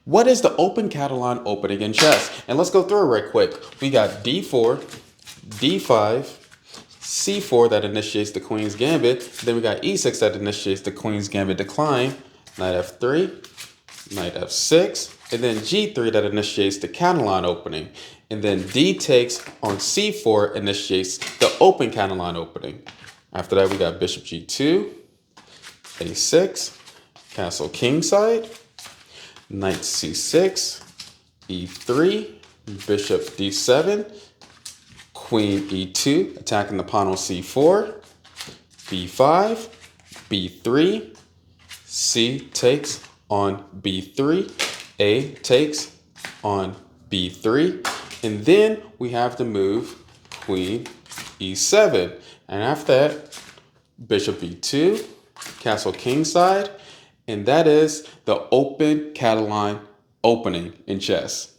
What is the open Catalan opening in chess? And let's go through it right quick. We got d4, d5, c4 that initiates the queen's gambit. Then we got e6 that initiates the queen's gambit decline. Knight f3, knight f6, and then g3 that initiates the Catalan opening. And then d takes on c4 initiates the open Catalan opening. After that, we got bishop g2, a6, castle kingside, knight c6, e3, bishop d7, queen e2, attacking the pawn on c4, b5, b3, c takes on b3, a takes on b3, and then we have to move queen e7. And after that, bishop b2, castle kingside, and that is the open Catalan opening in chess.